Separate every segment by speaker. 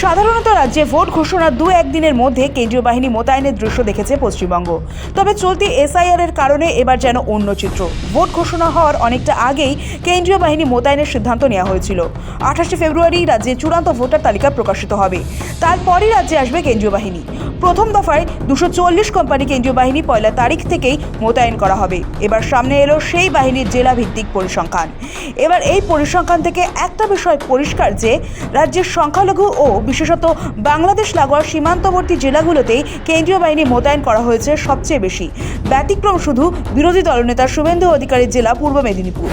Speaker 1: সাধারণত রাজ্যে ভোট ঘোষণার এক দিনের মধ্যে কেন্দ্রীয় বাহিনী মোতায়েনের দৃশ্য দেখেছে পশ্চিমবঙ্গ। তবে চলতি এসআইআর এর কারণে এবার যেন অন্য চিত্র। ভোট ঘোষণা হওয়ার অনেকটা আগেই কেন্দ্রীয় বাহিনী মোতায়েনের সিদ্ধান্ত নেওয়া হয়েছিল। 28 ফেব্রুয়ারি রাজ্যে চূড়ান্ত ভোটার তালিকা প্রকাশিত হবে। তারপরই রাজ্যে আসবে কেন্দ্রীয় বাহিনী। প্রথম দফায় 240 কোম্পানি কেন্দ্রীয় বাহিনী 1 তারিখ থেকেই মোতায়েন করা হবে। এবার সামনে এলো সেই বাহিনীর জেলা ভিত্তিক পরিসংখ্যান। এবার এই পরিসংখ্যান থেকে একটা বিষয় পরিষ্কার যে রাজ্যের সংখ্যালঘু ও বিশেষত বাংলাদেশ লাগোয়া সীমান্তবর্তী জেলাগুলোতেই কেন্দ্রীয় বাহিনী মোতায়েন করা হয়েছে সবচেয়ে বেশি। ব্যতিক্রম শুধু বিরোধী দলনেতা শুভেন্দু অধিকারীর জেলা পূর্ব মেদিনীপুর।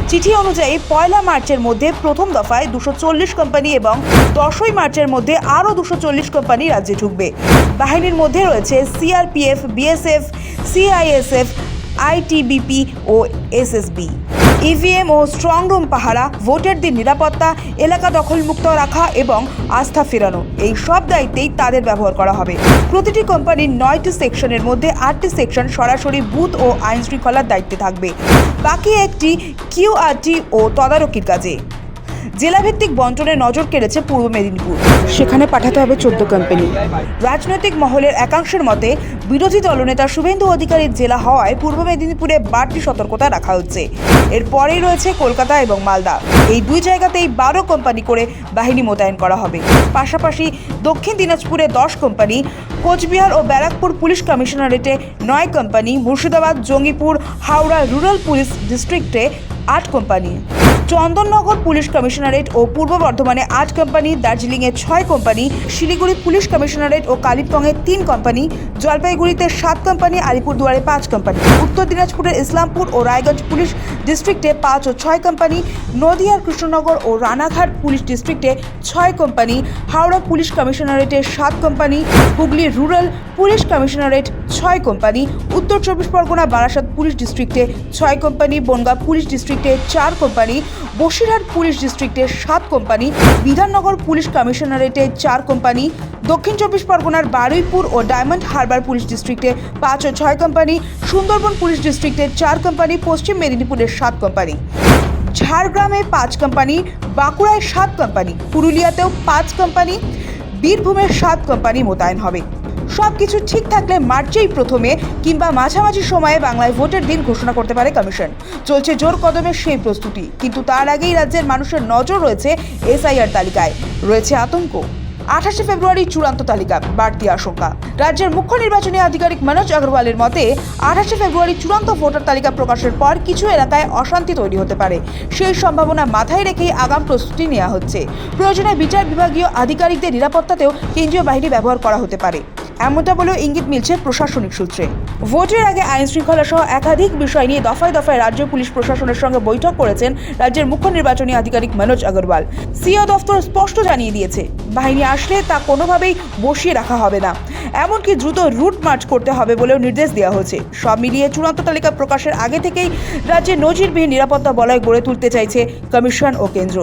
Speaker 1: চিঠি অনুযায়ী 1 মার্চের মধ্যে প্রথম দফায় 240 কোম্পানি এবং 10 মার্চের মধ্যে আরও 240 কোম্পানি রাজ্যে ঢুকবে। বাহিনীর মধ্যে রয়েছে সিআরপিএফ, বিএসএফ, সিআইএসএফ, আইটিবিপি ও এসএসবি। ইভিএম ও স্ট্রং রুম পাহারা, ভোটের দিন নিরাপত্তা, এলাকা দখলমুক্ত রাখা এবং আস্থা ফেরানো, এই সব দায়িত্বেই তাদের ব্যবহার করা হবে। প্রতিটি কোম্পানির 9টি সেকশনের মধ্যে 8টি সেকশন সরাসরি বুথ ও আইন শৃঙ্খলার দায়িত্বে থাকবে, বাকি একটি কিউআরটি ও তদারকির কাজে। জেলাভিত্তিক বন্টনে নজর কেড়েছে পূর্ব মেদিনীপুর। সেখানে পাঠাতে হবে 14 কোম্পানি। রাজনৈতিক মহলের একাংশের মতে বিরোধী দলনেতা শুভেন্দু অধিকারীর জেলা হওয়ায় পূর্ব মেদিনীপুরে বাড়তি সতর্কতা রাখা হচ্ছে। এরপরেই রয়েছে কলকাতা এবং মালদা। এই দুই জায়গাতেই 12 কোম্পানি করে বাহিনী মোতায়েন করা হবে। পাশাপাশি দক্ষিণ দিনাজপুরে 10 কোম্পানি, কোচবিহার ও ব্যারাকপুর পুলিশ কমিশনারেটে 9 company, Murshidabad, Jangipur, Howrah rural police ডিস্ট্রিক্টে 8 কোম্পানি, চন্দননগর পুলিশ কমিশনারেট ও পূর্ব বর্ধমানে 8 কোম্পানি, দার্জিলিংয়ে 6 কোম্পানি, শিলিগুড়ি পুলিশ কমিশনারেট ও কালিম্পংয়ে 3 কোম্পানি, জলপাইগুড়িতে 7 কোম্পানি, আলিপুরদুয়ারে 5 কোম্পানি, উত্তর দিনাজপুরের ইসলামপুর ও রায়গঞ্জ পুলিশ ডিস্ট্রিক্টে 5 ও 6 কোম্পানি, নদিয়ার কৃষ্ণনগর ও রানাঘাট পুলিশ ডিস্ট্রিক্টে 6 কোম্পানি, হাওড়া পুলিশ কমিশনারেটে 7 company, Hooghly rural police commissionerate 6 company, উত্তর 24 পরগনা বারাসাত পুলিশ ডিস্ট্রিক্টে 6 কোম্পানি, বনগাঁ পুলিশ ডিস্ট্রিক্টে 4 কোম্পানি, বসিরহাট পুলিশ ডিস্ট্রিক্টে 7 কোম্পানি, বিধাননগর পুলিশ কমিশনারেটে 4 কোম্পানি, দক্ষিণ 24 পরগনার বারুইপুর ও ডায়মন্ড হারবার পুলিশ ডিস্ট্রিক্টে 5 ও 6 কোম্পানি, সুন্দরবন পুলিশ ডিস্ট্রিক্টে 4 কোম্পানি, পশ্চিম মেদিনীপুরের 7 কোম্পানি, ঝাড়গ্রামে 5 কোম্পানি, বাঁকুড়ায় 7 কোম্পানি, পুরুলিয়াতেও 5 কোম্পানি, বীরভূমের 7 কোম্পানি মোতায়েন হবে। সবকিছু ঠিক থাকলে মার্চেই প্রথমে কিংবা মাঝামাঝি সময়ে বাংলায় ভোটের দিন ঘোষণা করতে পারে কমিশন। চলছে জোর কদমে সেই প্রস্তুতি, কিন্তু তার আগেই রাজ্যের মানুষের নজর রয়েছে এসআইআর তালিকায়। রয়েছে আতঙ্ক। 28 ফেব্রুয়ারি চূড়ান্ত তালিকা, বাড়তি আশঙ্কা। রাজ্যের মুখ্য নির্বাচনী আধিকারিক মনোজ আগরওয়ালের মতে 28 ফেব্রুয়ারি চূড়ান্ত ভোটার তালিকা প্রকাশের পর কিছু এলাকায় অশান্তি তৈরি হতে পারে। সেই সম্ভাবনা মাথায় রেখেই আগাম প্রস্তুতি নেওয়া হচ্ছে। প্রয়োজনে বিচার বিভাগীয় আধিকারিকদের নিরাপত্তাতেও কেন্দ্রীয় বাহিনী ব্যবহার করা হতে পারে, এমনটা বলেও ইঙ্গিত মিলছে প্রশাসনিক সূত্রে। ভোটের আগে আইন শৃঙ্খলা সহ একাধিক বিষয় নিয়ে দফায় দফায় রাজ্য পুলিশ প্রশাসনের সঙ্গে বৈঠক করেছেন রাজ্যের মুখ্য নির্বাচনী আধিকারিক মনোজ আগরওয়াল। সিও দফতর স্পষ্ট জানিয়ে দিয়েছে, বাহিনী আসলে তা কোনোভাবেই বসিয়ে রাখা হবে না, এমনকি দ্রুত রুট মার্চ করতে হবে বলেও নির্দেশ দেওয়া হয়েছে। সব মিলিয়ে চূড়ান্ত তালিকা প্রকাশের আগে থেকেই রাজ্যে নজিরবিহীন নিরাপত্তা বলয় গড়ে তুলতে চাইছে কমিশন ও কেন্দ্র।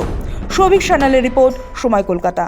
Speaker 1: সৌভিক সান্যালের রিপোর্ট, সময় কলকাতা।